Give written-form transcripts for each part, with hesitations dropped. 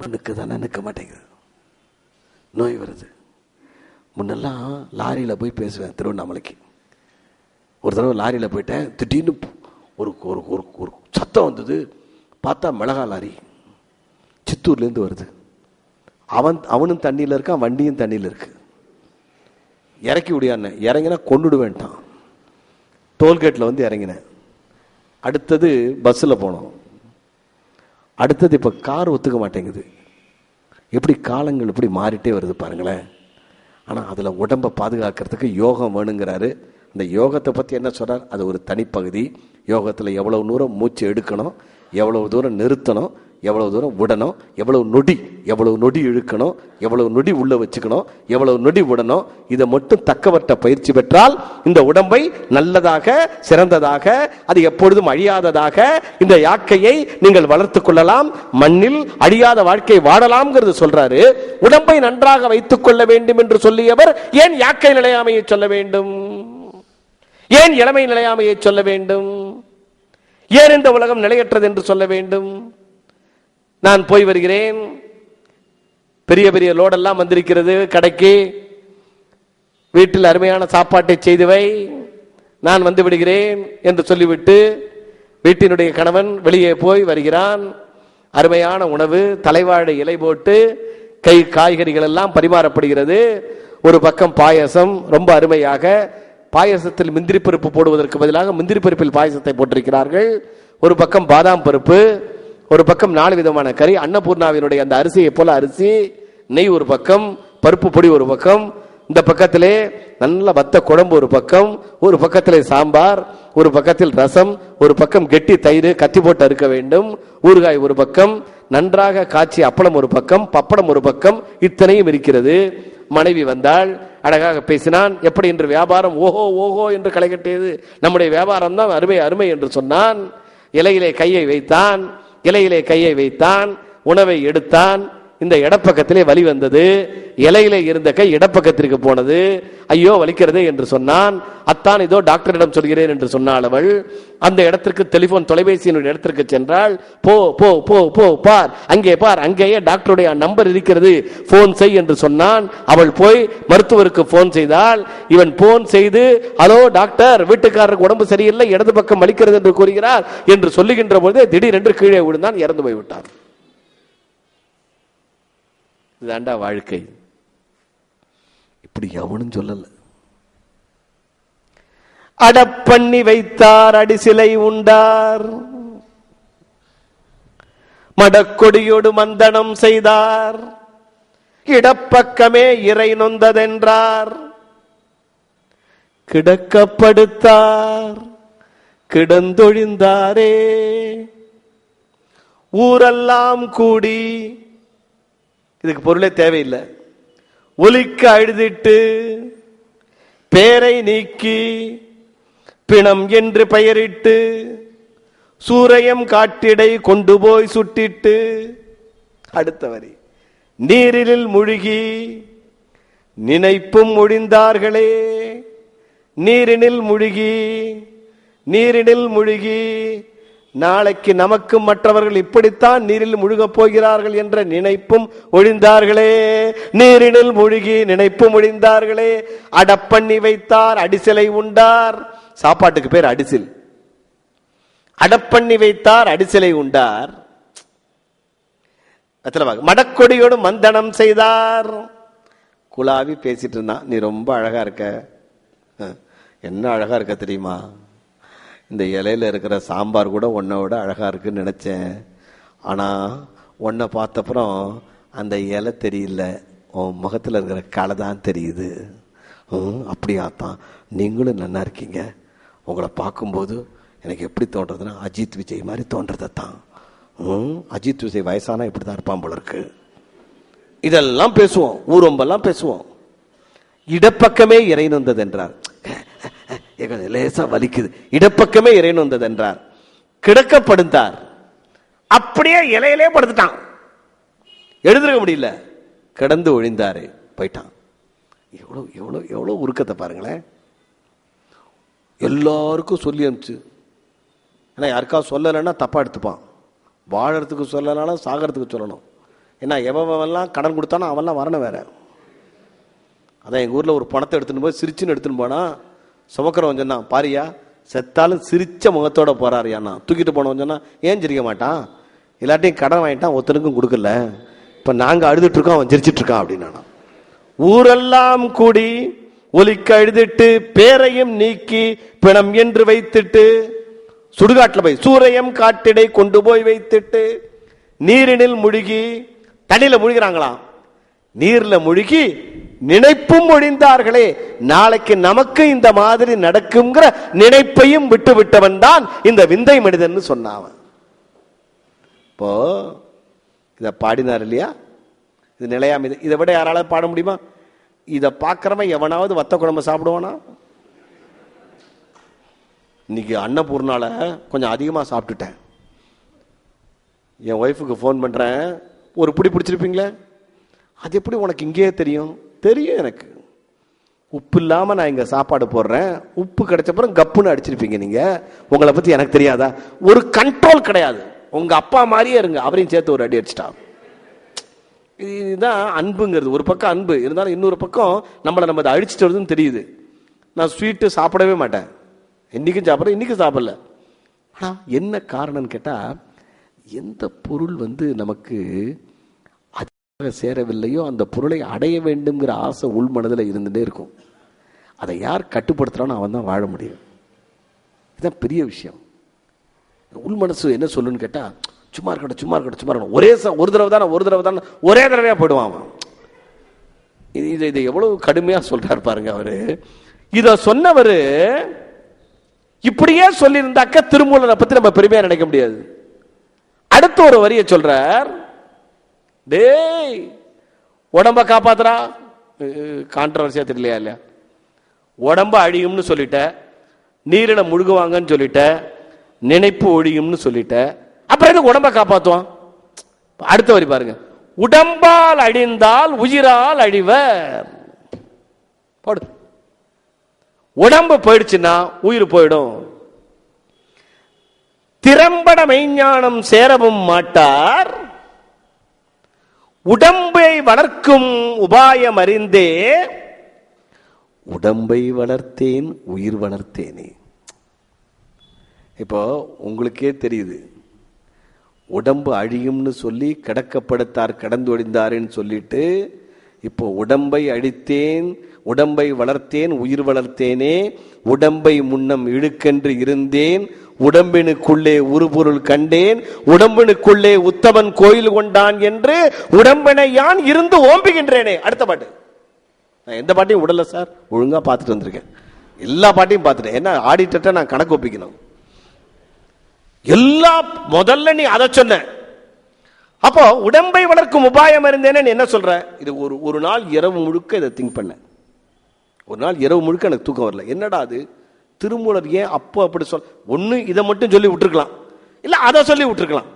நிற்குதானே நிற்க மாட்டேங்குது, நோய் வருது. முன்னெல்லாம் லாரியில் போய் பேசுவேன் திருவண்ணாமலைக்கு. ஒரு தடவை லாரியில் போயிட்டேன், திடீர்னு ஒரு ஒரு ஒரு சத்தம் வந்தது. பார்த்தா மிளகா லாரி சித்தூர்லேருந்து வருது. அவனும் தண்ணியில் இருக்கான், வண்டியும் தண்ணியில் இருக்கு. இறக்கி விடியான்னு இறங்கினா கொண்டுடுவேன்ட்டான். டோல்கேட்டில் வந்து இறங்கினேன். அடுத்தது பஸ்ஸில் போனோம். அடுத்தது இப்போ கார் ஒத்துக்க மாட்டேங்குது. எப்படி காலங்கள் எப்படி மாறிட்டே வருது பாருங்களேன். ஆனால் அதில் உடம்பை பாதுகாக்கிறதுக்கு யோகம் வேணுங்கிறாரு. இந்த யோகத்தை பற்றி என்ன சொல்கிறார்? அது ஒரு தனிப்பகுதி. யோகத்தில் எவ்வளவு தூரம் மூச்சு எடுக்கணும், எவ்வளவு தூரம் நிறுத்தணும், எவ்வளவு தூரம் விடணும், எவ்வளவு நொடி இழுக்கணும், எவ்வளவு நொடி உள்ள வச்சுக்கணும், எவ்வளவு நொடி விடணும், இதை மட்டும் தக்கவற்ற பயிற்சி பெற்றால் இந்த உடம்பை நல்லதாக, சிறந்ததாக, அது எப்பொழுதும் அழியாததாக இந்த யாக்கையை நீங்கள் வளர்த்துக் கொள்ளலாம். மண்ணில் அழியாத வாழ்க்கை வாழலாம்ங்கிறது சொல்றாரு. உடம்பை நன்றாக வைத்துக் கொள்ள வேண்டும் என்று சொல்லியவர் ஏன் யாக்கை நிலையாமையை சொல்ல வேண்டும்? ஏன் இளமை நிலையாமையை சொல்ல வேண்டும்? ஏன் இந்த உலகம் நிலையற்றது என்று சொல்ல வேண்டும்? நான் போய் வருகிறேன், பெரிய பெரிய லோடெல்லாம் வந்திருக்கிறது கடைக்கு, வீட்டில் அருமையான சாப்பாட்டை செய்து வை, நான் வந்து விடுகிறேன் என்று சொல்லிவிட்டு வீட்டினுடைய கணவன் வெளியே போய் வருகிறான். அருமையான உணவு, தலைவாழை இலை போட்டு காய்கறிகள் எல்லாம் பரிமாறப்படுகிறது. ஒரு பக்கம் பாயசம், ரொம்ப அருமையாக. பாயசத்தில் முந்திரி பருப்பு போடுவதற்கு பதிலாக முந்திரி பருப்பில் பாயசத்தை போட்டிருக்கிறார்கள். ஒரு பக்கம் பாதாம் பருப்பு, ஒரு பக்கம் 4 விதமான கறி, அன்னபூர்ணாவினுடைய அந்த அரிசியை போல அரிசி, நெய் ஒரு பக்கம், பருப்பு பொடி ஒரு பக்கம், இந்த பக்கத்திலே நல்ல வத்த குழம்பு ஒரு பக்கம், ஒரு பக்கத்திலே சாம்பார், ஒரு பக்கத்தில் ரசம், ஒரு பக்கம் கெட்டி தயிர் கத்தி போட்டு அறுக்க வேண்டும், ஊறுகாய் ஒரு பக்கம், நன்றாக காய்ச்சி அப்பளம் ஒரு பக்கம், பப்படம் ஒரு பக்கம், இத்தனையும் இருக்கிறது. மனைவி வந்தாள், அழகாக பேசினான். எப்படி என்று வியாபாரம் ஓஹோ ஓஹோ என்று களை கட்டியது. நம்முடைய வியாபாரம் தான் அருமை அருமை என்று சொன்னான். இலையிலே கையை வைத்தான், உணவை எடுத்தான். இந்த இடப்பக்கத்திலே வலி வந்தது. இலையிலே இருந்த கை இடப்பக்கத்திற்கு போனது. ஐயோ வலிக்கிறது என்று சொன்னான். அத்தான் இதோ டாக்டரிடம் சொல்கிறேன் என்று சொன்னாள் அவள். அந்த இடத்திற்கு டெலிபோன் தொலைபேசியினுடைய இடத்திற்கு சென்றாள். போ போ போ போ பார், அங்கே பார், அங்கேயே டாக்டருடைய நம்பர் இருக்கிறது, போன் செய் என்று சொன்னான். அவள் போய் மருத்துவருக்கு போன் செய்தாள். இவன் போன் செய்து, ஹலோ டாக்டர், வீட்டுக்காரருக்கு உடம்பு சரியில்லை, இடது பக்கம் வலிக்கிறது என்று கூறுகிறார் என்று சொல்லுகின்ற போது திடீரென்று கீழே விழுந்தான், இறந்து போய்விட்டார். இதுதாண்டா வாழ்க்கை. இப்படி எவனும் சொல்லல. அடப்பண்ணி வைத்தார் அடிசிலை உண்டார், மடக்கொடியோடு மந்தனம் செய்தார், இடப்பக்கமே இறை நொந்ததென்றார், கிடக்கப்படுத்தார் கிடந்தொழிந்தாரே, ஊரெல்லாம் கூடி, இதுக்கு பொருளே தேவையில்லை, ஒலிக்க அழுதிட்டு பேரை நீக்கி பிணம் என்று பெயரிட்டு சூரையம் காட்டிடை கொண்டு போய் சுட்டிட்டு, அடுத்த வரி, நீரில் முழுகி நினைப்பும் ஒழிந்தார்களே, நீரினில் முழுகி நாளைக்கு நமக்கு மற்றவர்கள் இப்படித்தான் நீரில் முழுகப் போகிறார்கள் என்ற நினைப்பும் ஒழிந்தார்களே, நீரினில் முழுகி நினைப்பும் ஒழிந்தார்களே. அடப்பண்ணி வைத்தார் அடிசிலை உண்டார், சாப்பாட்டுக்கு பேர் அடிசில். அடப்பண்ணி வைத்தார் அடிசிலை உண்டார், மடக்கொடியோடு மந்தனம் செய்தார். குலாவி பேசிட்டு இருந்தான், நீ ரொம்ப அழகா இருக்க. என்ன அழகா இருக்க தெரியுமா? இந்த இலையில இருக்கிற சாம்பார் கூட உன்னை விட அழகா இருக்குன்னு நினைச்சேன். ஆனா உன்னை பார்த்தப்புறம் அந்த இலை தெரியல, உன் முகத்துல இருக்கிற களை தான் தெரியுது. அப்படியாத்தான், நீங்களும் நல்லா இருக்கீங்க. உங்களை பார்க்கும்போது எனக்கு எப்படி தோன்றதுன்னா அஜித் விஜய் மாதிரி தோன்றதான். அஜித் விஜய் வயசானா இப்படிதான் இருப்பான் போல இருக்கு. இதெல்லாம் பேசுவோம், ஊரொம்பெல்லாம் பேசுவோம். இடப்பக்கமே இறை நொந்தது என்றார், லேசா வலிக்குது, இடப்பக்கமே இறை நொந்தது என்றார். கிடக்கப்படுத்தார், அப்படியே இலையிலே படுத்துட்டான், எழுந்திருக்க முடியல, கிடந்து ஒழிந்தாரு, போயிட்டான். எவ்வளவு எவ்வளவு எவ்வளவு உருக்கத்தை பாருங்களேன். எல்லாருக்கும் சொல்லி அனுப்பிச்சு, ஏன்னா யாருக்கா சொல்லலைன்னா தப்பா எடுத்துப்பான். வாழறதுக்கு சொல்லலாம், சாகிறதுக்கு சொல்லணும். ஏன்னா எவெல்லாம் கடன் கொடுத்தானோ அவன்லாம் வரணும் வேற. அதான் எங்கள் ஊரில் ஒரு பணத்தை எடுத்துன்னு போய் சிரிச்சுன்னு எடுத்துன்னு போனா சுமக்கிறவன் சொன்னான், பாரியா செத்தாலும் சிரிச்ச முகத்தோட போறாருயாண்ணா. தூக்கிட்டு போனவன் சொன்னா, ஏன் சிரிக்க மாட்டான், எல்லாட்டையும் கடன் வாங்கிட்டான், ஒருத்தனுக்கும் கொடுக்கல, இப்போ நாங்கள் அழுதுட்டு இருக்கோம், அவன் சிரிச்சிட்டு இருக்கான் அப்படின்னா. ஊரெல்லாம் கூடி ஒலிக்க அழுதிட்டு பேரையும் நீக்கி பிணம் என்று வைத்துட்டு சுடுகாட்டில் போய் சூரையம் காட்டிடை கொண்டு போய் வைத்துட்டு நீரினில் முழுகி, தண்ணியில முழுகிறாங்களாம், நீர்ல முழுகி நினைப்பும் ஒழிந்தார்களே, நாளைக்கு நமக்கு இந்த மாதிரி நடக்குங்கிற நினைப்பையும் விட்டு விட்டவன் தான் இந்த விந்தை மனிதன் சொன்னான். இப்போ இத பாடினார் இல்லையா, இது நிலையாம, இதை விட யாரால பாட முடியுமா? இதை பார்க்கறவன் எவனாவது வத்த குழம்பு சாப்பிடுவானா? இன்னைக்கு அன்னபூர்ணால கொஞ்சம் அதிகமா சாப்பிட்டுட்டேன். என் ஒய்ஃபுக்கு ஃபோன் பண்றேன், ஒரு பிடி பிடிச்சிருப்பீங்களே, அது எப்படி உனக்கு இங்கேயே தெரியும்? தெரியும் எனக்கு, உப்பு இல்லாம நான் இங்க சாப்பாடு போடுறேன், உப்பு கிடைச்சப்பறம் கப்புன்னு அடிச்சிருப்பீங்க நீங்க, உங்களை பத்தி எனக்கு தெரியாதா? ஒரு கண்ட்ரோல் கிடையாது. உங்க அப்பா மாதிரியே இருங்க, அவரையும் சேர்த்து ஒரு அடி அடிச்சிட்டா. இதுதான் அன்புங்கிறது. ஒரு பக்கம் அன்பு இருந்தாலும் இன்னொரு பக்கம் நம்மளை நம்ம அதை அழிச்சிட்டு வருதுன்னு தெரியுது. நான் ஸ்வீட்டு சாப்பிடவே மாட்டேன், இன்னைக்கும் சாப்பிட்றேன், இன்னைக்கும் சாப்பிடல. ஆனா என்ன காரணம்னு கேட்டா, எந்த பொருள் நமக்கு அதிகமாக சேரவில்லையோ அந்த பொருளை அடைய வேண்டும்ங்கிற ஆசை உள் மனதில் இருந்துட்டே இருக்கும். அதை யார் கட்டுப்படுத்துறானோ அவன் தான் வாழ முடியும். இதுதான் பெரிய விஷயம். உள் மனசு என்ன சொல்லுன்னு கேட்டா, சும்மா இருக்கட்டும் சும்மா இருக்கட்டும் சும்மா இருக்கட்டும், ஒரு தடவை தானே ஒரே தடவையா போயிடுவான் அவன். இதை எவ்வளவு கடுமையா சொல்றாரு பாருங்க அவரு. இத சொன்னவரு இப்படியே சொல்லி இருந்தாக்க திருமூலரை பத்தி நம்ம பெருமையா நினைக்க முடியாது. அடுத்த ஒரு வரியை சொல்றார், டேய் உடம்ப காப்பாத்துறா, கான்ட்ரவர்சியா தெரியலையா இல்லையா, உடம்ப அழியும்னு சொல்லிட்ட, நீரில முழுகுவாங்கன்னு சொல்லிட்ட, நினைப்பு ஒழியும்னு சொல்லிட்ட, அப்புறம் எதுக்கு உடம்ப காப்பாத்துவான்? அடுத்த வரி பாருங்க, உடம்பால் அழிந்தால் உயிரால் அழிவர். போடு, உடம்பு போயிடுச்சுன்னா உயிர் போயிடும். திறம்பட மெய்ஞானம் சேரவும் மாட்டார், உடம்பை வளர்க்கும் உபாயம் அறிந்தே உடம்பை வளர்த்தேன் உயிர் வளர்த்தேனே. இப்போ உங்களுக்கே தெரியுது, உடம்பு அழியும்னு சொல்லி கிடக்கப்படுத்தார் கடந்து ஒழிந்தாருன்னு சொல்லிட்டு, இப்போ உடம்பை அழித்தேன் உடம்பை வளர்த்தேன் உயிர் வளர்த்தேனே, உடம்பை முன்னம் இழுக்கென்று இருந்தேன், உடம்பினுக்குள்ளே உருபொருள் கண்டேன், உடம்பினுக்குள்ளே உத்தமன் கோயில் கொண்டான் என்று உடம்பினை யான் இருந்து ஓம்புகின்றேனே. அடுத்த பாட்டு. நான் எந்த பாட்டையும் விடல சார், ஒழுங்கா பார்த்துட்டு வந்திருக்கேன், எல்லா பாட்டையும் பார்த்துட்டேன். என்ன ஆடிட்டர்ட்ட நான் கணக்கு ஒப்பிக்கணும். எல்லா முதல்ல நீ அதை சொன்ன, அப்போ உடம்பை வளர்க்கும் உபாயம் இருந்தேன்னு என்ன சொல்ற? இது ஒரு நாள் இரவு முழுக்க இதை திங்க் பண்ண. ஒரு நாள் இரவு முழுக்க எனக்கு தூக்கம் வரல. என்னடா அது, திருமூலர் ஏன் அப்போ அப்படி சொல், ஒண்ணு இதை மட்டும் சொல்லி விட்டுருக்கலாம், இல்ல அதை சொல்லி விட்டுருக்கலாம்.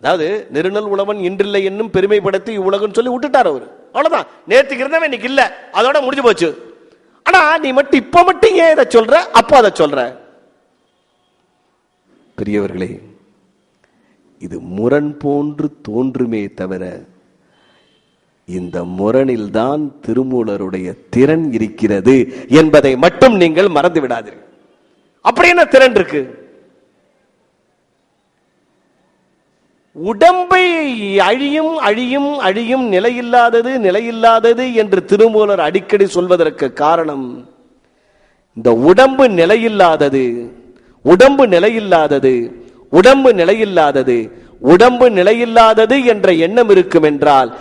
அதாவது நெருநல் உழவன் இன்றில்லை என்னும் பெருமைப்படுத்தி உலகம் சொல்லி விட்டுட்டார் அவரு. அவ்வளவுதான், நேற்றுக்கு இருந்தவன் இன்னைக்கு இல்ல, அதோட முடிஞ்சு போச்சு. ஆனா நீ மட்டும் இப்ப மட்டும் ஏன் இதை சொல்ற, அப்போ அதை சொல்ற? பெரியவர்களே, இது முரண் போன்று தோன்றுமே தவிர இந்த முரணில் தான் திருமூலருடைய திறன் இருக்கிறது என்பதை மட்டும் நீங்கள் மறந்து விடாதீர்கள். அப்படி என்ன திறன் இருக்கு? உடம்பை அழியும் அழியும் அழியும் நிலையில்லாதது நிலையில்லாதது என்று திருமூலர் அடிக்கடி சொல்வதற்கு காரணம், இந்த உடம்பு நிலையில்லாதது, உடம்பு நிலையில்லாதது, உடம்பு நிலையில்லாதது, உடம்பு நிலையில்லாதது என்ற எண்ணம் இருக்கும் என்றால்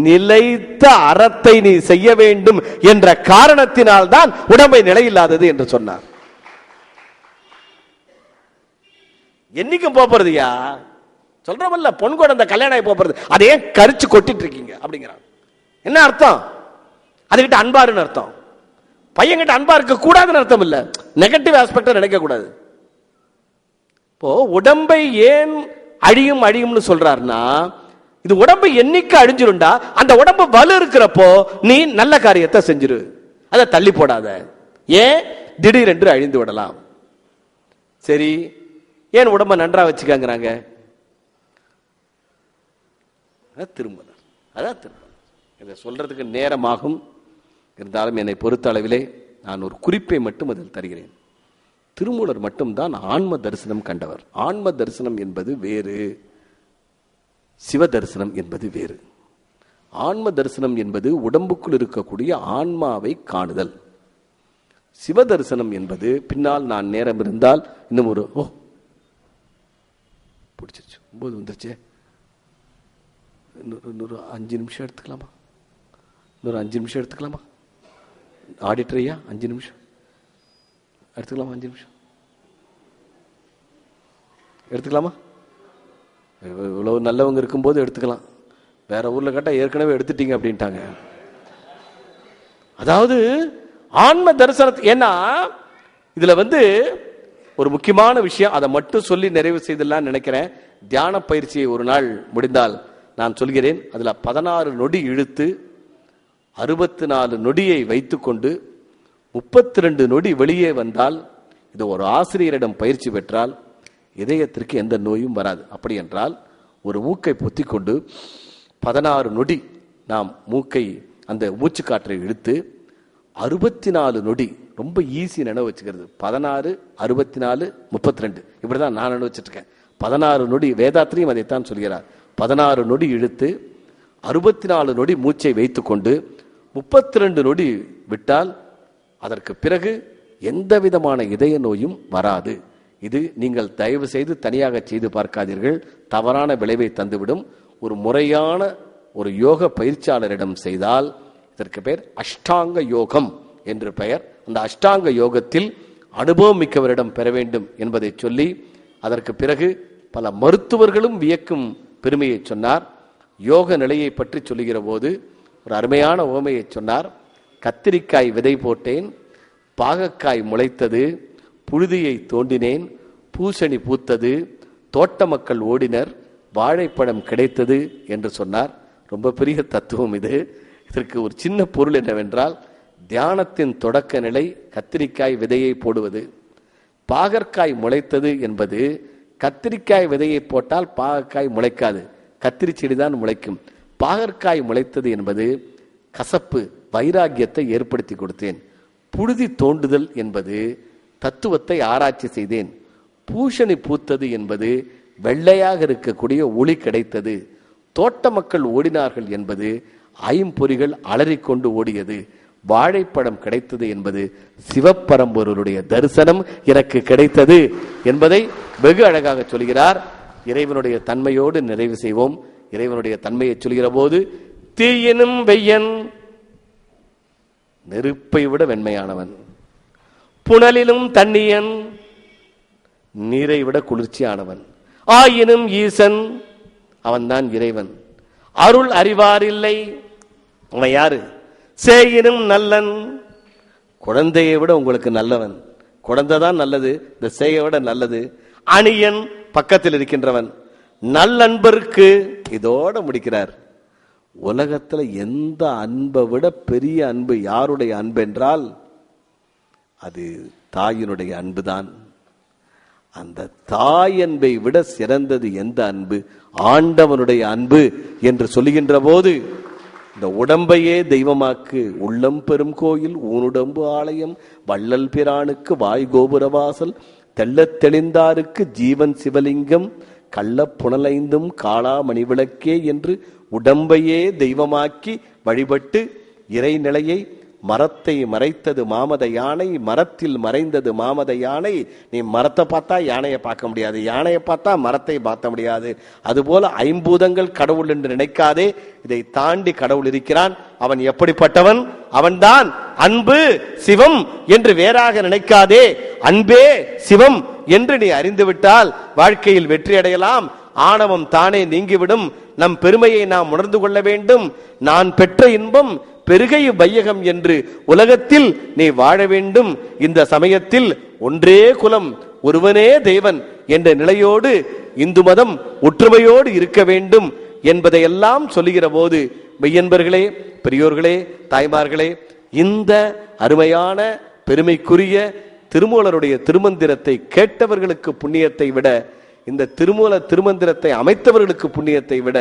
நிலைத்த அறத்தை நீ செய்ய வேண்டும் என்ற காரணத்தினால் தான் உடம்பை நிலையில்லாதது என்று சொன்னார். என்னைக்கும் போறதுயா சொல்றமல்ல, பொன் குழந்தை கல்யாணம் போறது, அதையே கரிச்சு கொட்டிட்டு இருக்கீங்க அப்படிங்கிறாங்க. என்ன அர்த்தம்? அதுகிட்ட அன்பாருன்னு அர்த்தம். பையன்கிட்ட அன்பா இருக்க கூடாதுன்னு அர்த்தம் இல்ல, நெகட்டிவ் ஆஸ்பெக்ட் நினைக்க கூடாது. இப்போ உடம்பை ஏன் அழியும் அழியும்னு சொல்றாருன்னா, இது உடம்பு என்னைக்கு அழிஞ்சிருண்டா அந்த உடம்பு வலு இருக்கிறப்போ நீ நல்ல காரியத்தை செஞ்சிரு, அதை தள்ளி போடாத. ஏன் திடீரென்று அழிந்து விடலாம். சரி, ஏன் உடம்ப நன்றா வச்சுக்காங்கிறாங்க? அதான் திருமலர். அதான் திருமலர். இதை சொல்றதுக்கு நேரமாகும். இருந்தாலும் என்னை பொறுத்த அளவிலே நான் ஒரு குறிப்பை மட்டும் அதில் தருகிறேன். திருமூலர் மட்டும்தான் ஆன்ம தரிசனம் கண்டவர். ஆன்ம தரிசனம் என்பது வேறு, சிவ தரிசனம் என்பது வேறு. ஆன்ம தரிசனம் என்பது உடம்புக்குள் இருக்கக்கூடிய ஆன்மாவை காணுதல். சிவ தரிசனம் என்பது பின்னால் நான் நேரம் இருந்தால் இன்னும் ஒரு பிடிச்சிருச்சு 9 வந்துருச்சு, இன்னொரு 5 நிமிஷம் எடுத்துக்கலாமா? இன்னொரு 5 நிமிஷம் எடுத்துக்கலாமா? ஆடிட்டரையா 5 நிமிஷம் எடுத்துக்கலாமா? 5 நிமிஷம் எடுத்துக்கலாமா? இவ்வளவு நல்லவங்க இருக்கும்போது எடுத்துக்கலாம். வேற ஊர்ல கேட்டா ஏற்கனவே எடுத்துட்டீங்க அப்படின்ட்டாங்க. அதாவது ஆன்ம தரிசனத்தை, ஏன்னா இதுல ஒரு முக்கியமான விஷயம், அதை மட்டும் சொல்லி நிறைவு செய்தலாம் நினைக்கிறேன். தியான பயிற்சியை ஒரு நாள் முடிந்தால் நான் சொல்கிறேன். அதுல 16 நொடி இழுத்து 64 நொடியை வைத்துக்கொண்டு 32 நொடி வெளியே வந்தால், இது ஒரு ஆசிரியரிடம் பயிற்சி பெற்றால் இதயத்திற்கு எந்த நோயும் வராது. அப்படி என்றால் ஒரு மூக்கை பொத்தி கொண்டு 16 நொடி நாம் மூக்கை அந்த மூச்சு காற்றை இழுத்து 64 நொடி, ரொம்ப ஈஸி நினைவு வச்சுக்கிறது. 16, 64, 32 இப்படிதான் நான் நினைவு வச்சுட்டு இருக்கேன். 16 நொடி, வேதாத்திரியும் அதைத்தான் சொல்கிறார். 16 நொடி இழுத்து 64 நொடி மூச்சை வைத்துக்கொண்டு 32 நொடி விட்டால் அதற்கு பிறகு எந்த விதமான இதய நோயும் வராது. இது நீங்கள் தயவு செய்து தனியாக செய்து பார்க்காதீர்கள், தவறான விளைவை தந்துவிடும். ஒரு முறையான ஒரு யோக பயிற்சியாளரிடம் செய்தால் இதற்கு பெயர் அஷ்டாங்க யோகம் என்று பெயர். அந்த அஷ்டாங்க யோகத்தில் அனுபவம் மிக்கவரிடம் பெற வேண்டும் என்பதை சொல்லி அதற்கு பிறகு பல மருத்துவர்களும் வியக்கும் பெருமையை சொன்னார். யோக நிலையை பற்றி சொல்லுகிற போது ஒரு அருமையான உவமையை சொன்னார். கத்திரிக்காய் விதை போட்டேன், பாகக்காய் முளைத்தது, புழுதியை தோண்டினேன், பூசணி பூத்தது, தோட்ட மக்கள் ஓடினர், வாழைப்பழம் கிடைத்தது என்று சொன்னார். ரொம்ப பெரிய தத்துவம் இது. இதற்கு ஒரு சின்ன பொருள் என்னவென்றால், தியானத்தின் தொடக்க நிலை கத்திரிக்காய் விதையை போடுவது. பாகற்காய் முளைத்தது என்பது, கத்திரிக்காய் விதையை போட்டால் பாகற்காய் முளைக்காது, கத்திரி செடிதான் முளைக்கும். பாகற்காய் முளைத்தது என்பது கசப்பு, வைராக்கியத்தை ஏற்படுத்தி கொடுத்தேன். புழுதி தோண்டுதல் என்பது தத்துவத்தை ஆராய்ச்சி செய்தேன். பூசணி பூத்தது என்பது வெள்ளையாக இருக்கக்கூடிய ஒளி கிடைத்தது. தோட்ட மக்கள் ஓடினார்கள் என்பது ஐம்பொறிகள் அலறிக்கொண்டு ஓடியது. வாழைப்பழம் கிடைத்தது என்பது சிவப்பரம்பொருளுடைய தரிசனம் எனக்கு கிடைத்தது என்பதை வெகு அழகாக சொல்கிறார். இறைவனுடைய தன்மையோடு நிறைவு செய்வோம். இறைவனுடைய தன்மையை சொல்கிற போது, தீயினும் வெய்யன் நெருப்பை விட வெண்மையானவன், புனலிலும் தண்ணியன் நீரை விட குளிர்ச்சியானவன், ஆயினும் ஈசன் அவன்தான் இறைவன், அருள் அறிவார் இல்லை அவன் யாரு, சேயினும் நல்லன் குழந்தையை விட உங்களுக்கு நல்லவன், குழந்தைதான் நல்லது, இந்த சேயை விட நல்லது, அணியன் பக்கத்தில் இருக்கின்றவன், நல்லன்பருக்கு இதோட முடிக்கிறார். உலகத்துல எந்த அன்பை விட பெரிய அன்பு யாருடைய அன்பு என்றால் அது தாயினுடைய அன்புதான். அந்த தாய் அன்பை விட சிறந்தது எந்த அன்பு? ஆண்டவனுடைய அன்பு என்று சொல்லுகின்ற போது, இந்த உடம்பையே தெய்வமாக்கு, உள்ளம் பெரும் கோயில் ஊனுடம்பு ஆலயம், வள்ளல் பிரானுக்கு வாய் கோபுரவாசல், தெள்ளத் தெளிந்தாருக்கு ஜீவன் சிவலிங்கம், கள்ள புனலைந்தும் காளா மணிவிளக்கே என்று உடம்பையே தெய்வமாக்கி வழிபட்டு இறைநிலையை, மரத்தை மறைத்தது மாமத யானை, மரத்தில் மறைந்தது மாமத யானை. நீ மரத்தை பார்த்தா யானையை பார்க்க முடியாது, யானையை பார்த்தா மரத்தை பார்க்க முடியாது. அதுபோல ஐம்பூதங்கள் கடவுள் என்று நினைக்காதே, இதை தாண்டி கடவுள் இருக்கிறான். அவன் எப்படிப்பட்டவன்? அவன்தான் அன்பு சிவம் என்று வேறாக நினைக்காதே. அன்பே சிவம் என்று நீ அறிந்துவிட்டால் வாழ்க்கையில் வெற்றி அடையலாம். ஆணவம் தானே நீங்கிவிடும். நம் பெருமையை நாம் உணர்ந்து கொள்ள வேண்டும். நான் பெற்ற இன்பம் பெருகை வையகம் என்று உலகத்தில் நீ வாழ வேண்டும். இந்த சமயத்தில் ஒன்றே குலம் ஒருவனே தேவன் என்ற நிலையோடு இந்து மதம் ஒற்றுமையோடு இருக்க வேண்டும் என்பதையெல்லாம் சொல்லுகிற போது, மெய்யன்பர்களே, பெரியோர்களே, தாய்மார்களே, இந்த அருமையான பெருமைக்குரிய திருமூலருடைய திருமந்திரத்தை கேட்டவர்களுக்கு புண்ணியத்தை விட, இந்த திருமூல திருமந்திரத்தை அமைத்தவர்களுக்கு புண்ணியத்தை விட,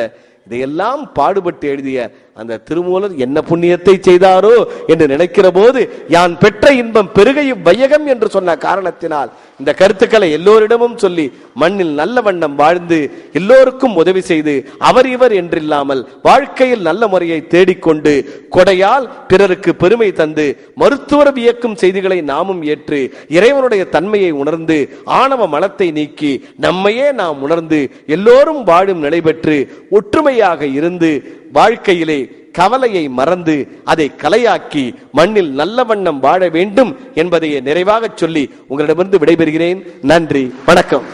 இதையெல்லாம் பாடுபட்டு எழுதிய அந்த திருமூலர் என்ன புண்ணியத்தை செய்தாரோ என்று நினைக்கிற போது யான் பெற்ற இன்பம் பெருகையும் வையகம் என்று சொன்ன காரணத்தினால் இந்த கருத்துக்களை எல்லோரிடமும் சொல்லி மண்ணில் நல்ல வண்ணம் வாழ்ந்து எல்லோருக்கும் உதவி செய்து அவர் இவர் என்றில்லாமல் வாழ்க்கையில் நல்ல முறையை தேடிக்கொண்டு கொடையால் பிறருக்கு பெருமை தந்து மருத்துவர் வியக்கும் செய்திகளை நாமும் ஏற்று இறைவனுடைய தன்மையை உணர்ந்து ஆணவ மலத்தை நீக்கி நம்மையே நாம் உணர்ந்து எல்லோரும் வாழும் நிலை பெற்று ஒற்றுமையாக இருந்து வாழ்க்கையிலே கவலையை மறந்து அதை கலையாக்கி மண்ணில் நல்ல வண்ணம் வாழ வேண்டும் என்பதை நிறைவாக சொல்லி உங்களிடமிருந்து விடைபெறுகிறேன். நன்றி, வணக்கம்.